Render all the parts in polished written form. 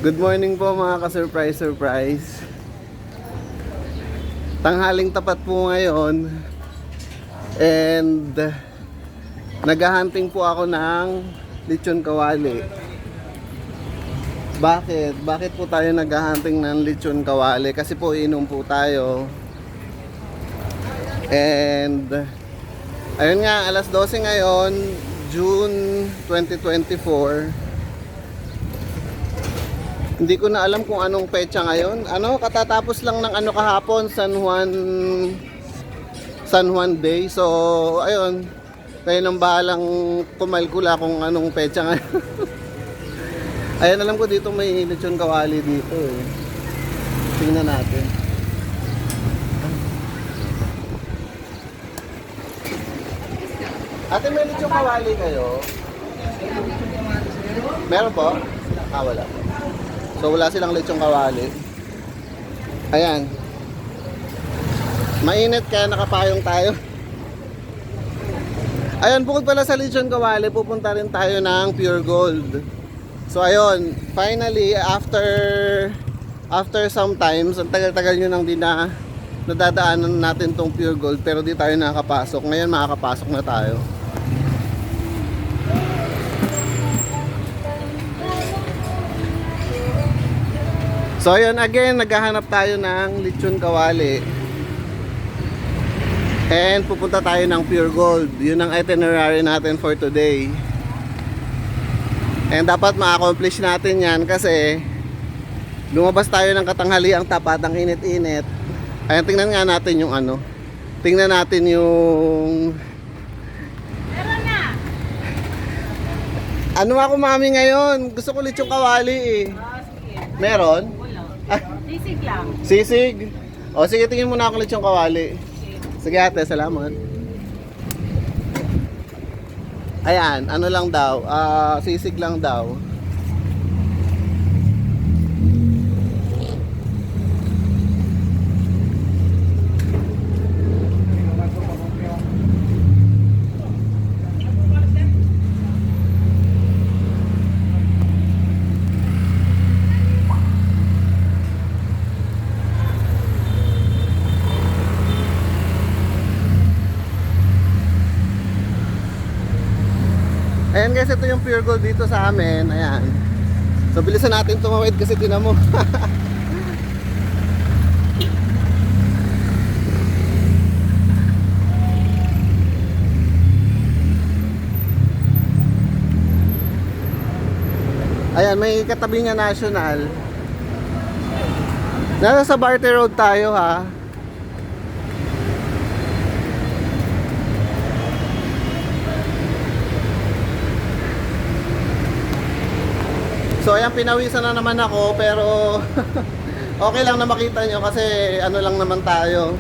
Good morning po mga ka-surprise. Tanghaling tapat po ngayon. And naghahunting po ako ng lechon kawali. Bakit? Bakit po tayo naghahunting ng lechon kawali? Kasi po inom po tayo. And ayun nga, alas 12 ngayon, June 2024. Hindi ko na alam kung anong petsa ngayon. Katatapos lang ng kahapon, San Juan Day. So, ayun. Kayo nang bahalang kumalkula kung anong petsa ngayon. Ayun, alam ko dito may lechon kawali dito eh. Tingnan natin. Ate, may lechon kawali kayo? Meron po? Wala. So wala silang lechong kawali. Ayan. Mainit kaya nakapayong tayo. Ayan, bukod pala sa lechong kawali, pupunta rin tayo ng Pure Gold. So ayun, finally after some times, ang tagal-tagal nyo nang nadadaanan natin tong Pure Gold, pero di tayo nakakapasok. Ngayon makakapasok na tayo. So ayun, again, naghahanap tayo ng lechon kawali. And pupunta tayo ng Pure Gold. Yun ang itinerary natin for today. And dapat ma-accomplish natin yan kasi lumabas tayo ng katanghaliang tapat, ang init-init. Ayan, tingnan nga natin yung tingnan natin yung ako mami ngayon. Gusto ko lechon kawali eh. Meron? Sisig lang. Sisig? O sige, tingin muna ako lechong kawali. Sige ate, salamat. Ayan, lang daw? Sisig lang daw. Ayan guys, ito yung Pure Gold dito sa amin. Ayan. So bilisan natin tumawid kasi tinan mo. Ayan, may katabi nga national. Nasa Barte Road tayo ha. So ayan, pinawisan na naman ako pero okay lang na makita nyo kasi lang naman tayo.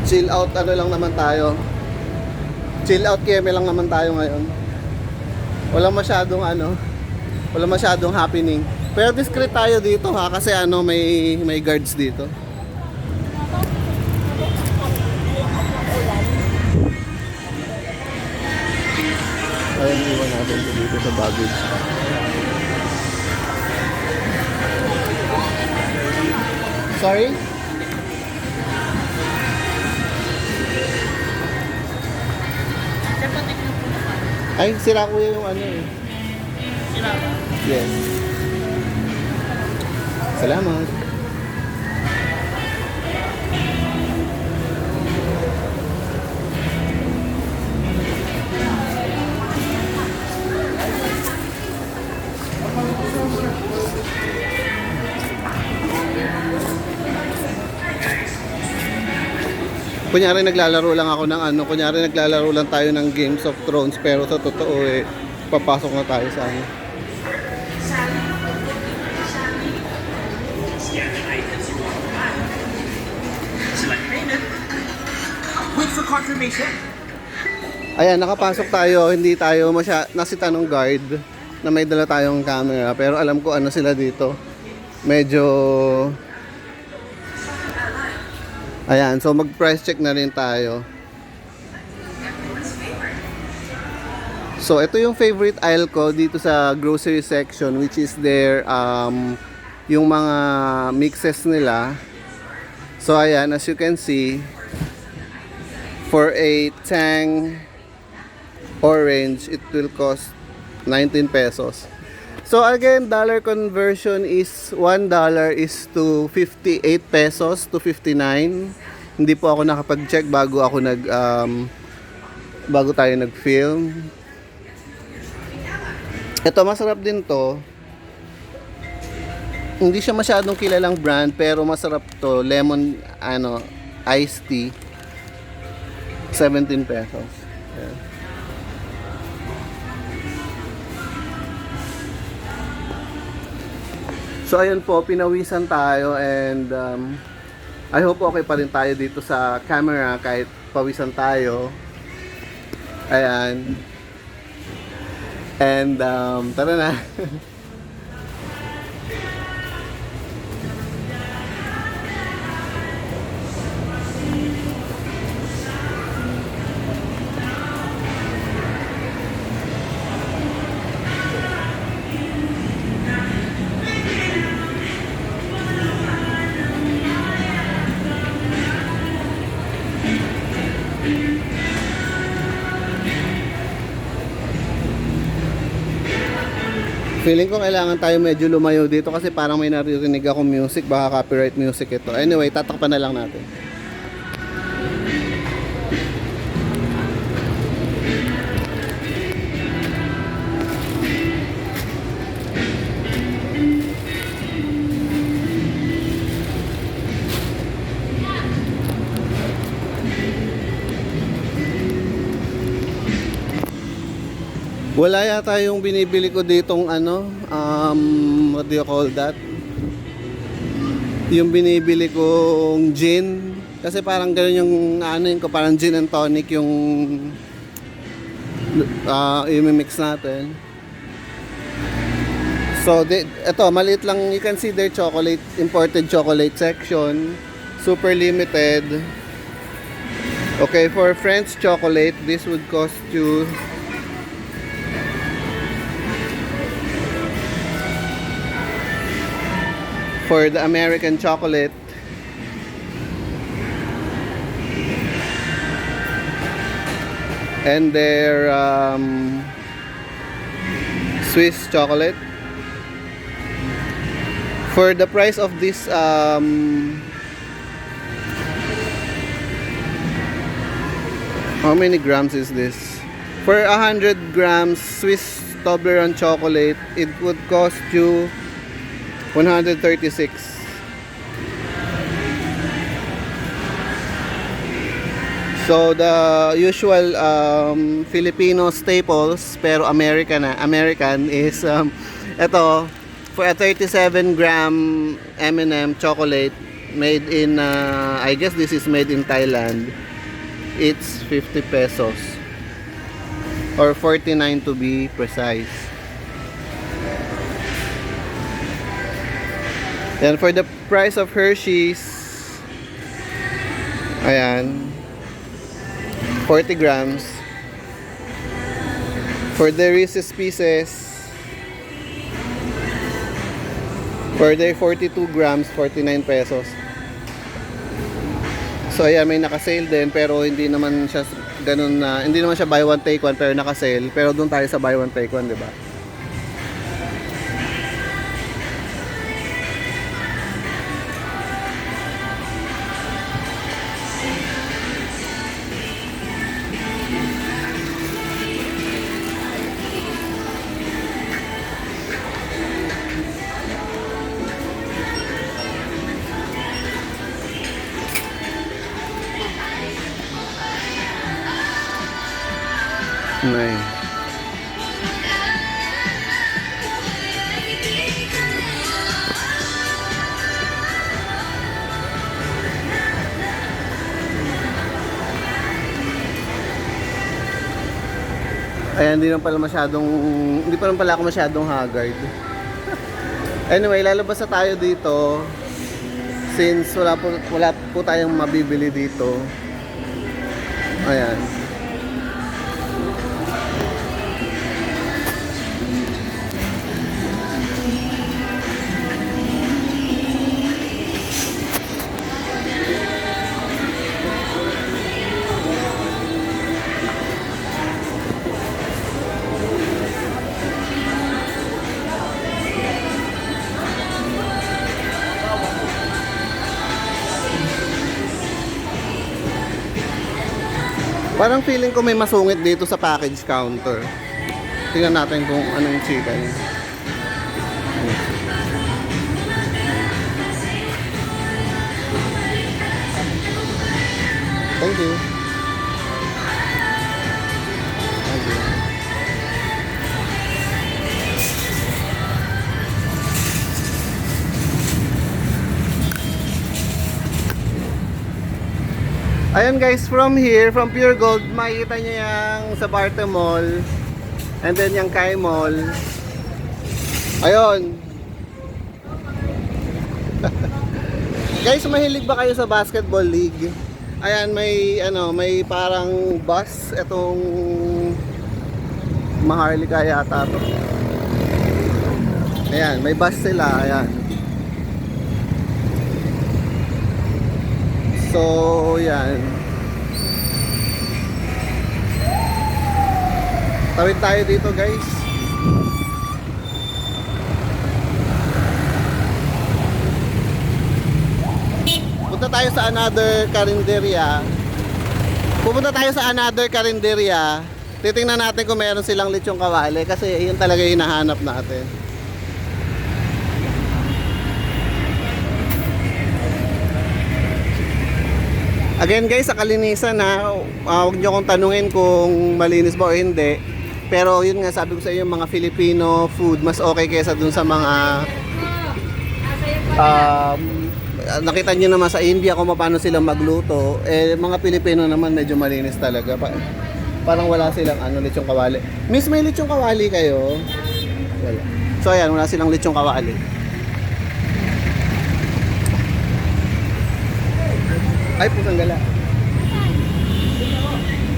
Chill out lang naman tayo. Chill out keme lang naman tayo ngayon. Walang masyadong happening. Pero discreet tayo dito ha kasi may guards dito. Ayan, iwan natin dito sa baggage. Sorry? Ay, sira ko yung eh. Sira ba? Yes. Salamat. Kunyari naglalaro lang ako ng kunyari naglalaro lang tayo ng Games of Thrones, pero sa totoo papasok na tayo sa Wait for confirmation. Ayan, nakapasok tayo, hindi tayo nasita ng guard na may dala tayong camera, pero alam ko sila dito. Medyo ayan, so mag price check na rin tayo. So, ito yung favorite aisle ko dito sa grocery section, which is their yung mga mixes nila. So, ayan, as you can see, for a Tang orange, it will cost 19 pesos. So again, dollar conversion is $1 is to 58 pesos to 59. Hindi po ako nakapag-check bago ako bago tayo nag-film. Ito masarap din to. Hindi siya masyadong kilalang brand pero masarap to. Lemon iced tea. 17 pesos. Ayan. So ayun po, pinawisan tayo and I hope okay pa rin tayo dito sa camera kahit pawisan tayo. Ayan. And tara na. Feeling ko kailangan tayo medyo lumayo dito kasi parang may naririnig akong music, baka copyright music ito. Anyway, tatakpan na lang natin. Wala yata yung binibili ko ditong what do you call that? Yung binibili kong gin. Kasi parang gano'n yung yun ko, parang gin and tonic yung i-mix natin. So, ito, maliit lang, you can see their chocolate, imported chocolate section. Super limited. Okay, for French chocolate, this would cost you for the American chocolate, and their Swiss chocolate, for the price of this how many grams is this? For 100 grams Swiss Toblerone chocolate, it would cost you 136. So the usual Filipino staples pero American is ito for a 37 gram M&M chocolate made in I guess this is made in Thailand. It's 50 pesos or 49 to be precise. Then for the price of Hershey's, ayan, 40 grams. For the Reese's Pieces, for the 42 grams, 49 pesos. So ayan, may naka-sale din pero hindi naman siya ganun na, hindi naman siya buy one take one pero naka-sale. Pero doon tayo sa buy one take one, 'di ba? Nice. Ayan, hindi pa rin pala ako masyadong haggard. Anyway, lalabas na tayo dito since wala po tayong mabibili dito. Ayan. Parang feeling ko may masungit dito sa package counter. Tingnan natin kung ano yung chika niya. Thank you. Thank you. Ayun guys, from here, from Pure Gold, makikita nyo yung sa Barte Mall. And then yung Kai Mall. Ayun. Guys, mahilig ba kayo sa basketball league? Ayan, may parang bus itong Maharlika yata to. Ayan, may bus sila, ayan. So, yan. Tawid tayo dito, guys. Punta tayo sa another karinderya. Pupunta tayo sa another karinderya. Titingnan natin kung meron silang lechong kawali kasi yun talaga yung hinahanap natin. Again guys, sa kalinisan na huwag nyo kong tanungin kung malinis ba o hindi. Pero yun nga, sabi ko sa iyo, mga Filipino food mas okay kaysa dun sa mga nakita nyo naman sa India kung paano silang magluto. Mga Pilipino naman medyo malinis talaga. Parang wala silang lechong kawali. Miss, may lechong kawali kayo? Wala. So ayan, wala silang lechong kawali. Ay, pusang gala.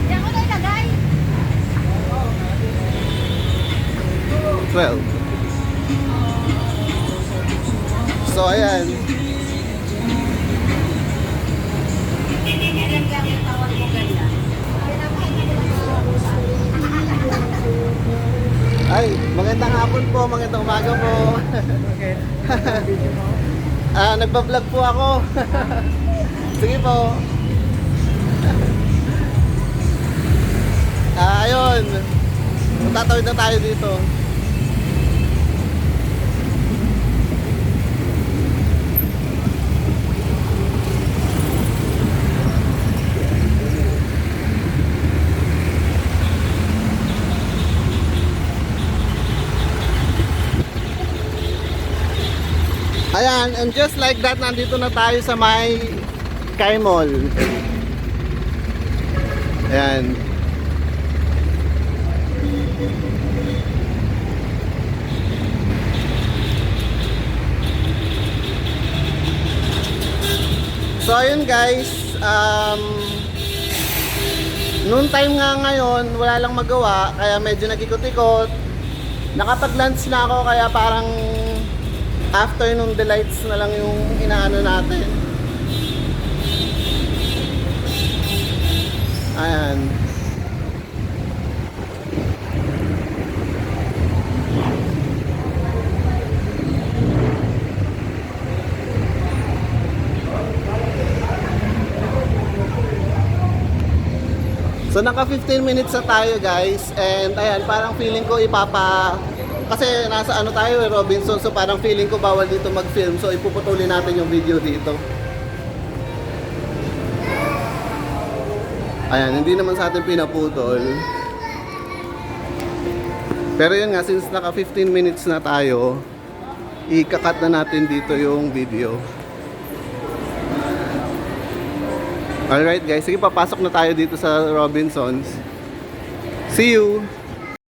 Diyan ko na ilagay. 12. So, ayan. Ay, magandang hapon po, magandang umaga po. Nagbablog po ako. Sige po. Ayun. Tatawid na tayo dito. Ayan, and just like that, nandito na tayo sa may Kai Mall. Ayan. So ayun guys, noon time nga ngayon, wala lang magawa, kaya medyo nag-ikot-ikot. Nakapag-lunch na ako, kaya parang afternoon delights na lang yung inaano natin. Ayan. So naka 15 minutes na tayo guys, and ayan, parang feeling ko kasi nasa tayo Robinson, so parang feeling ko bawal dito mag-film, so ipuputulin natin yung video dito. Ayan, hindi naman sa atin pinaputol. Pero yun nga, since naka 15 minutes na tayo, ikakat na natin dito yung video. Alright guys, sige, papasok na tayo dito sa Robinsons. See you!